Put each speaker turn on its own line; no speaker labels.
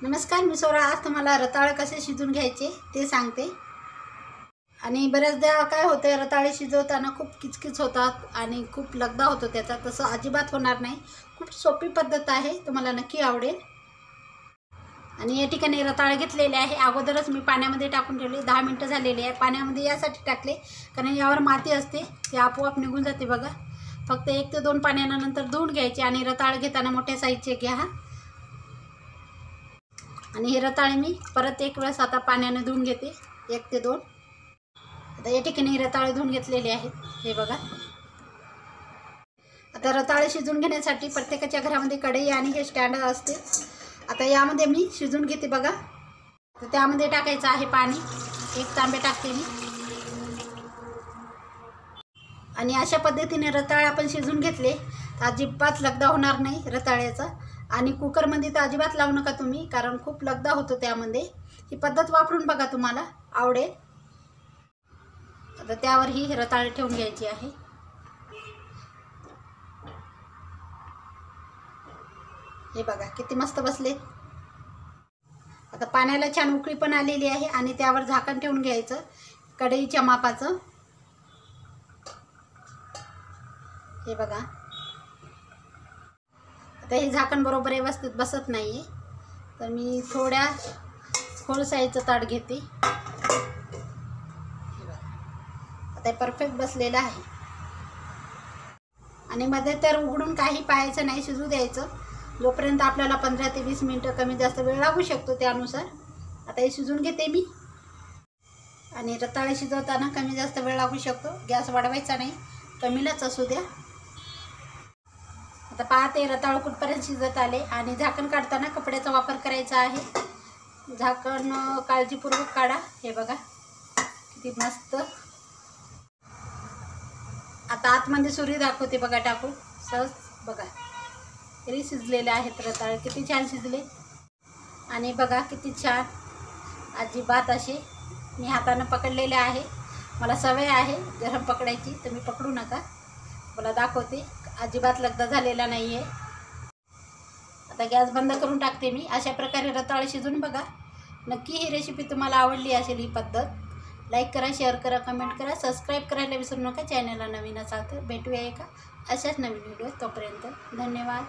नमस्कार, मी सोरा. आज तुम्हाला रताळे कसे शिजून घ्यायचे ते सांगते. आणि बऱ्याचदा काय होते, रताळे शिजवताना खूप किचकिच होतात आणि खूप लगदा होतो त्याचा. तसं अजिबात होणार नाही. खूप सोपी पद्धत आहे, तुम्हाला नक्की आवडेल. आणि या ठिकाणी रताळे घेतलेले आहे. अगोदरच मी पाण्यामध्ये टाकून ठेवले. 10 मिनटं झालेली आहे. पाण्यामध्ये यासाठी टाकले कारण यावर माती असते, ते आपोआप निघून जाते बघा. फक्त 1 ते 2 पाण्यानंतर धुवून घ्यायचे. आणि रताळे घेताना मोठ्या साईजचे घ्या. आणि हे रताळे मी परत एक वेळेस आता पाण्याने धुवून घेते, 1 ते 2. आता या ठिकाणी रताळे धुवून घेतलेले आहेत, हे बघा. आता रताळे शिजून घेण्यासाठी प्रत्येकाच्या घरामध्ये कढई आणि हे स्टँड असते. आता यामध्ये मी शिजून घेते बघा. तर त्यामध्ये टाकायचं आहे पाणी. 1 तांबे टाकते मी. आणि अशा पद्धतीने रताळे आपण शिजून घेतले तर अजिबात लगदा होणार नाही रताळ्याचा. आणि कुकरमध्ये तर अजिबात लावू नका तुम्ही, कारण खूप लगदा होतो त्यामध्ये. ही पद्धत वापरून बघा, तुम्हाला आवडेल. आता त्यावर ही रताळे ठेवून घ्यायची आहे. हे बघा किती मस्त बसले. आता पाण्याला छान उकळी पण आलेली आहे आणि त्यावर झाकण ठेवून घ्यायचं कढईच्या मापाचं. हे बघा. आता हे झाकण बरोबर व्यवस्थित बसत नाही आहे, तर मी थोड्या खोल साईजचं ताट घेते. आता परफेक्ट बसलेलं आहे. आणि मध्ये तर उघडून काही पाहायचं नाही, शिजू द्यायचं. जोपर्यंत आपल्याला 15 ते 20 मिनटं कमी जास्त वेळ लागू शकतो त्यानुसार. आता हे शिजून घेते मी. आणि रताळे शिजवताना कमी जास्त वेळ लागू शकतो, गॅस वाढवायचा नाही, कमीलाच असू द्या. आता पाहते रताळे कुठपर्यंत शिजत आले. आणि झाकण काढताना कपड्याचा वापर करायचा आहे. झाकण काळजीपूर्वक काढा. हे बघा किती मस्त. आता आतमध्ये सुरी दाखवते बघा टाकून सहज बघा. तरी शिजलेले आहेत रताळे, किती छान शिजले. आणि बघा किती छान, अजिबात असे मी हातानं पकडलेले आहे. मला सवय आहे गरम पकडायची, तर मी पकडू नका. मला दाखवते, अजिबात लगदा झालेला नाही आहे. आता गॅस बंद करून टाकते मी. अशा प्रकारे रताळे शिजून बघा. नक्की ही रेसिपी तुम्हाला आवडली असेल. ही पद्धत लाईक करा, शेअर करा, कमेंट करा, सबस्क्राईब करायला विसरू नका. चॅनलला नवीन असाल तर भेटूया एका अशाच नवीन व्हिडिओ. तोपर्यंत धन्यवाद.